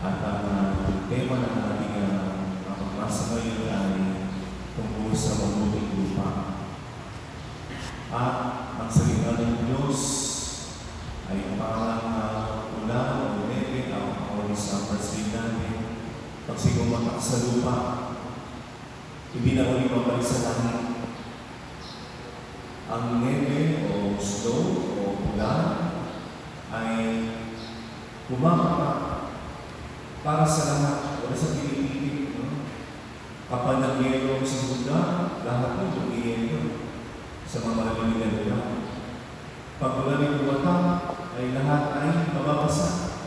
At ang tema ng ating pagbasa ngayon ay tungkol sa mabuting lupa. At ang salita ng Diyos ay parang ulan o nebe o sa pansin natin pag sigumatak sa lupa. Hindi na ulit mabalik sa langit. Ang nebe o snow o ulan ay kumakapak para sa lahat, wala sa pinipilit. Kapag nag-yelo si Buddha, lahat mo mag-yelo sa mga malamig na lugar. Pag wala ng lumatang, ay lahat ay mababasa.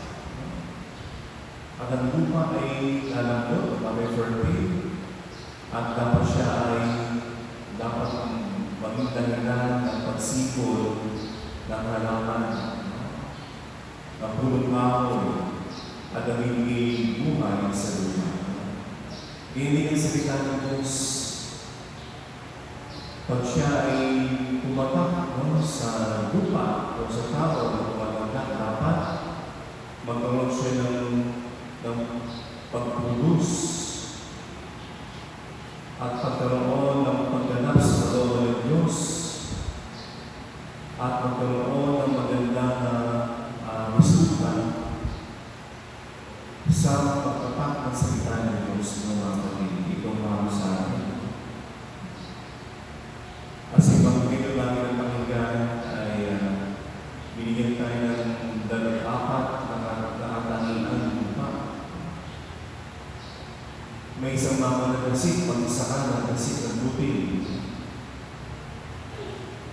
At ang lupa ay lalambot, fertile, at dapat siya ay dapat maging dahilan ng pagsipol ng halaman, ng pulong kahoy, at ang hindi buhay sa lupa. Hindi ang salita ng Diyos. Pag siya ay pumatak sa lupa o sa tao na pumatanda, dapat magkaroon siya ng pagpulos at pagkaroon ng pagganap sa kalooban ng Diyos at magkaroon ng magandang resulta sa pagpapak ng salita ng Diyos ng mga kapatid. Itong mga sa atin. Kasi pag ito namin ang pakinggan ay binigyan tayo ng 4 na katangian ng lupa. May isang mga nagkasik, mag-isa ka nagkasik ng butil.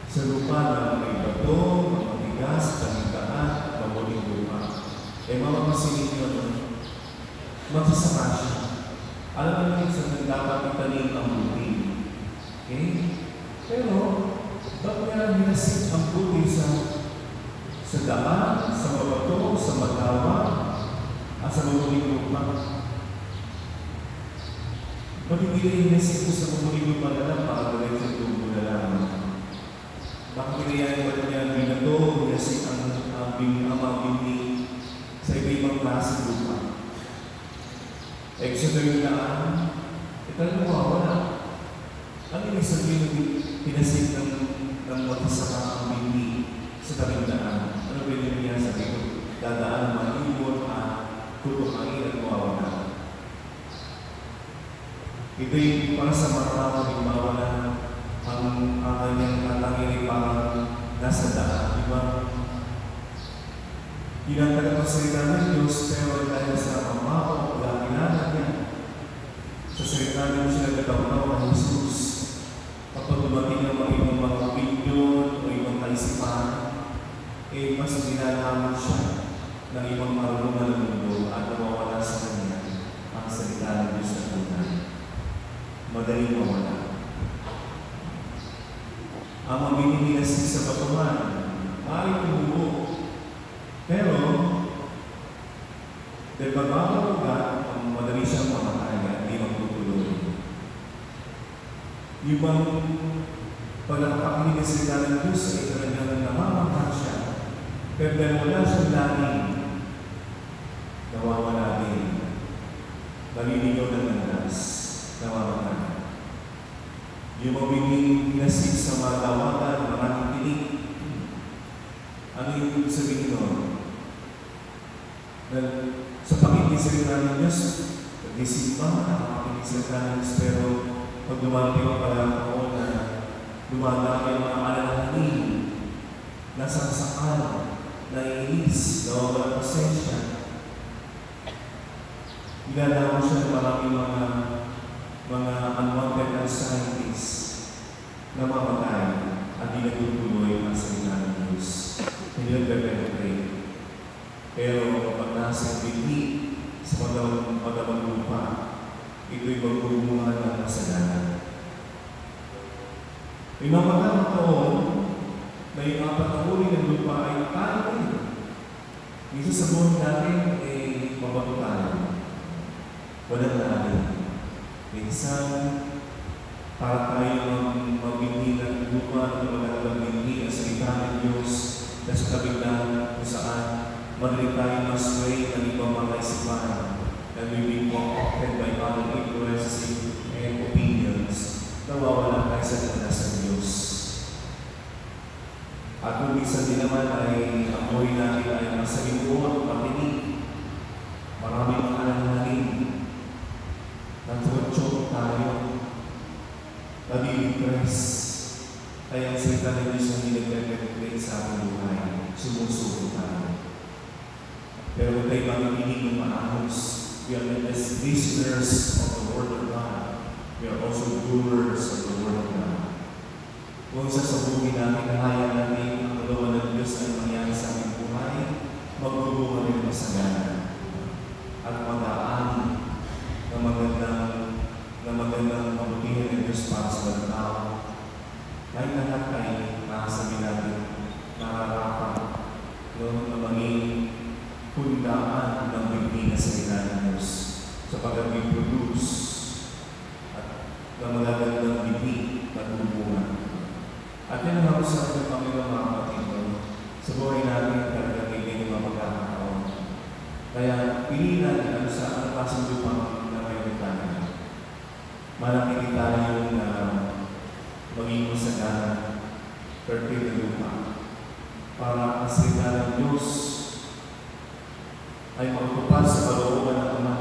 Sa lupa na may bato, matigas, kalintaan, mabuting lupa. Mamamasingin nyo magsasaka siya. Alam mo yung sa dapat itanim ang butil. Okay? Pero, ba't nga hinasik ang butil sa daan, sa mabato, sa magawa, at sa mabuting lupa? Ba't hindi hinasik ko sa mabuting lupa na lang para galing sa tubo na lang? Bakit kinayain ba niya binato, hinasik ang mga bindi sa iba-ibang klase lupa? Sa yung daan, talagang mawawala. Ang ibig sabihin ng pinasig ng matisaka ang bindi sa tabing daan. Ano pwede niya sabihin? Dadaan ng malibot at tutukain at mawawala. Ito yung para sa mga tao, mawawala ang kanyang katangin parang nasa daan. Diba? Ginagawa ko sa salita ng Diyos, pero dahil sa pamao, kilala niya. Sa salita ng Diyos, nagkataon ng Jesus. Kapag dumating ang mga opinion o ibang kaisipan, mas ginalaman siya ng ibang marunungan ng mundo at nawawala sa kanya ang salita ng Diyos na tunay. Madaling mawala. Ang mabinihinasig sa batuhan ay tumubo. Pero, dahil magbabang ugat, ang madali siyang mamatay at hindi magtutuloy. Yung bang pagkakakinig ng salita ng Diyos ay talagang namamatay siya. Pero dahil wala siyang laging, nawawala din. Naliligaw ng landas, nawamatay. Yung mabiging hinasig sa mga tawagan, maraming tinig. Ano yung sabihin doon? Sa pakikisalita ng Diyos, nag-isimba, nakakakikisalita ng Diyos, pero pag dumating ang panahon na dumadami ang mga alalahanin, nasasakal, naiinis, nawawala pasensya, ilalaman siya ng maraming mga unwanted anxieties na mamatay at di natutuloy ang salita ng Diyos. Hindi nagpe-penetrate. Pero kapag nasa bindi sa madamang lupa, ito'y magbumunga ng kasalanan. May mga taon, may 4 na uri ng lupa ay tayo. Minsan sa buhay natin, mabato tayo. Walang natin. Minsan, para tayo magbindi ng lupa, magandang bindi ang salita ng Diyos na sa kabiglan kung saan madali tayo mas way ng ibang mga isipan. and we've been co-opted by other influences and opinions, nawawala tayo sa landas ng Diyos. At kung minsan din naman ay ang buhay natin ay nasa limuot, patinig, maraming mga alanganin, natutsyok tayo, nadiligres, kaya ang salita ng Diyos ang nilagay sa ating buhay, sumusuko tayo. Pero kung tayo makikinig ng maayos, we are not just listeners of the Word of God, we are also doers of the Word of God. Kung sa sabuhin natin, nahaya natin ang kalawa ng Diyos ay mangyari sa aming buhay, magbubunga rin masagana at mag-aani na magandang mabutihan ng Diyos para sa mga tao. Kahit lahat ay nakasabi natin, nararapat na maging kundaan ng Pilipinas sa salita ng Diyos sa pag-produce at na magagandang bibig at bubunga. At yan ang ako sa ating Panginoon mga kapatid, sa buhay natin talagang may ganyan mga magkakataon. Kaya piliin natin ano sa ang klaseng lupang na mayroon tayo. Malaki din tayo na maging masagana, fertile na lupa, para ang salita ng Diyos ay magtupad sa kalooban ng Ama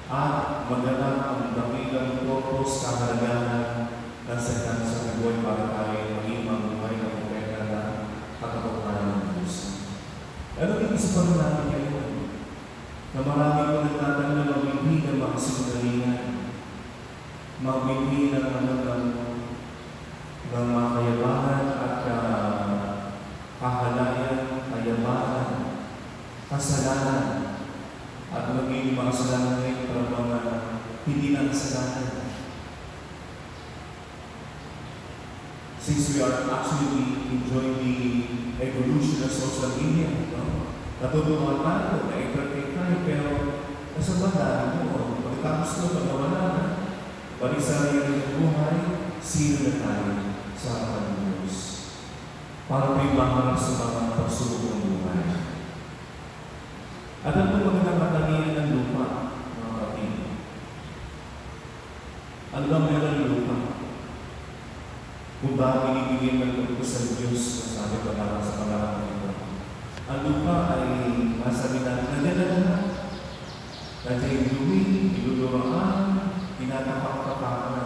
at maganap ang dakilang purpose, kahalagahan ng salita sa buhay para tayo maging mabuhay na propeta na katotohanan ng Diyos. Ano ibig sabihin natin ngayon? Na marami ko nagtatang na magbibigay ng mga sinungalingan, magbibigay ng mga kayabangan at kahalayan, kayabangan, kasalanan, at maging mga kasalanan ngayon para mga hindi na kasalanan. Since we are actually enjoying the evolution of social media, natutuwa tayo, na-entertain tayo, pero nasa banda ito, pagkatapos ito, pag nawala na, balik sa rin ng buhay, sino na tayo sa harapan ng Diyos? Para tayo maharap sa mga pagsubok ng buhay. At ang magandang katangian ng lupa, mga kapatid. Ano ba meron ng lupa? Kung ba binibigyan ng lupa sa Diyos, sabi ko lang sa pangarap nito. Ang lupa ay masabi natin, nandiyan na. Nandiyan yung dumi, iluluraan, tinatapak-tapakan na.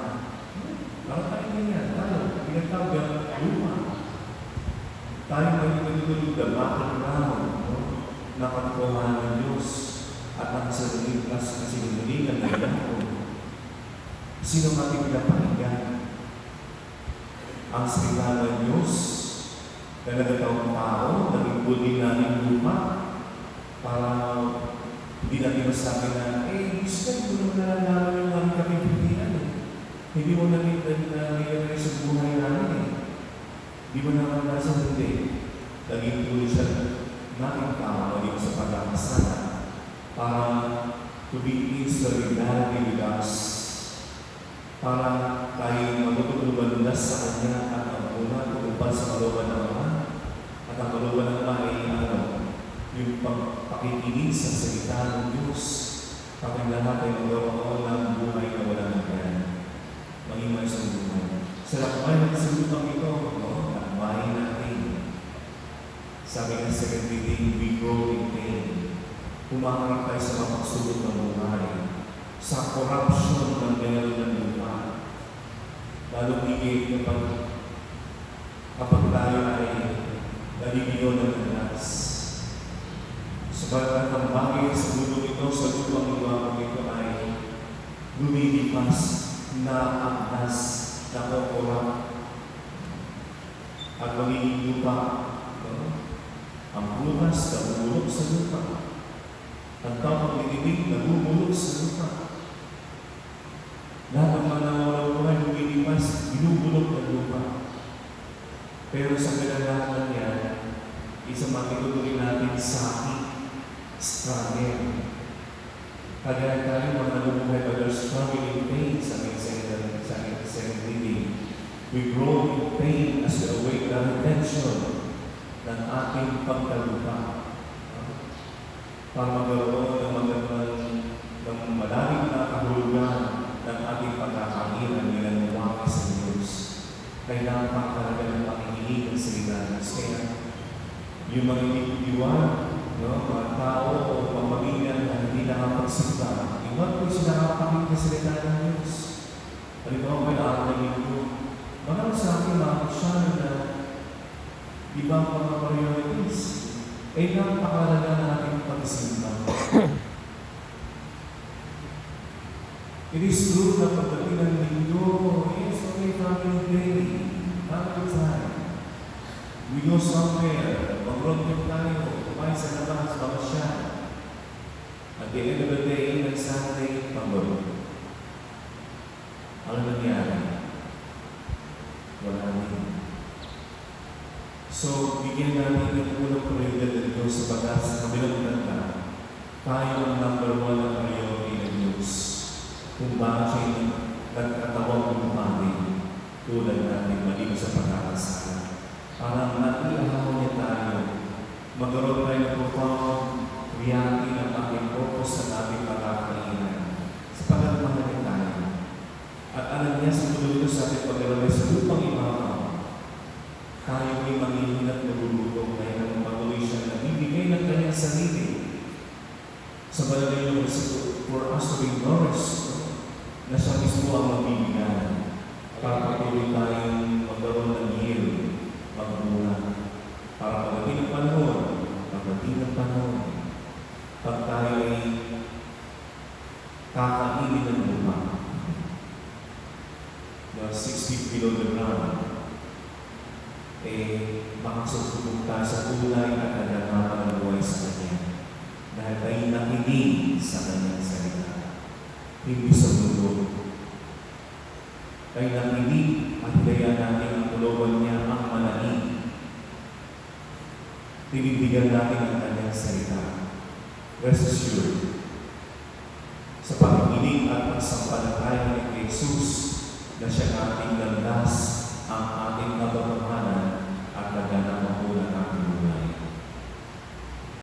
Parang tayo ganyan, tayo, pinagtawag ang lupa. Tayo may pinagtulog na background, na pagkuhan ng Diyos at ang sarilitas na sinuligan ng Diyos. Sino ating pinapakinggan? Ang salita ng Diyos na nagatawang tao, naging bulig natin lupa para hindi natin masabi na, gusto ko naman nalaman yung aming kapipilian. Hindi mo nalilagay sa buhay namin. Hindi mo naman nasa hindi. Naging bulig siya nating tao maging sa pagkakasala para to be in solidarity with us, para tayo magtutulungan sa Kanya at ang una tutupad sa kalooban ng Ama at ang kalooban ng Ama ay yung pakikinig sa salita ng Diyos para lahat ay magkaroon ng buhay na walang hanggan, maging may isang buhay. Sa lakbay ng salutang ito, lakbay natin. Sabi ng 2 Timothy, we grow in pain. Kumakarap tayo sa mapagsubok ng buhay, sa corruption ng meron ng lupa. Lalo higit kapag tayo ay naliliyo ng alas. Sabagat ang bagay sa mundo ito, sa lupang iwakong ito ay lumilipas na agnas na kukurap at magiging lupa. Ang bukas nabubulok sa lupa. Ang taong nilibig nabubulok sa lupa. Lahat ng mga nawalang buhay lumilipas, binubulok ng lupa. Pero sa kailangan niya, isang makitutuloy natin sa aking struggle. Kaya tayo mga nabubuhay but are struggling in pain sa aking living. We grow in pain as we await the redemption ng ating pagkalupa para magkaroon ng magandang malalim na kahulugan ng ating pagkakakilan nilang waki sa Diyos. Kailangan pakalaga ng pakikinig ng salita ng Diyos. Kaya yung mga inidiwan, mga tao o pamamilya na hindi nakapagsimba, iwan ko sila nakapakinig ng salita ng Diyos. Halimbawa, may nakakalimutan ko, marami sa akin mga kusyano na ibang mga priorities, ay napakalaga na ating pagsimba. It is true na pagdating ng linggo, yes, okay, family day, family time. We go somewhere, mag-road trip tayo, kumain sa labas, mamasya. At the end of the day, next Sunday, pag-road. Ano nangyari? Wala din. So, bigyan natin ng unang prioridad ng Diyos sa batas sa kabilang tanda. Tayo ang number one na priority ng Diyos. Kung bakit siya nagkatawag lumari tulad natin maliban sa pagkakasala. Parang naiahaw niya tayo. Magkaroon tayo ng profound reality ng ating purpose sa ating pagkakainan. Sa pagkakamahan niya tayo. At alam niya sa tuloy sa ating pag-alabay sa lupang ibabaw. Tayo ay magiging at nagulutong kaya naman patuloy siya na bibigay ng kanyang sarili. Sa balagay ng for us to be nourished, na siya mismo ang magbibigay para patuloy tayong magkaroon ng yield, magmula. Para pagdating ng panahon, pag tayo ay kakainin ng lupa, na 60 below the ground, makasubok tayo sa kulay at nagkakaroon ng buhay sa Kanya. Dahil tayo nakinig sa Kanyang salita. Hindi sa mundo. Tayo nakinig at kaya natin ang tuloban niya ang manalig. Tinibigyan natin ang Kanyang salita. Rest assured, sa pakikinig at pagsampalataya ni Jesus na siya ating landas, ang ating nababalik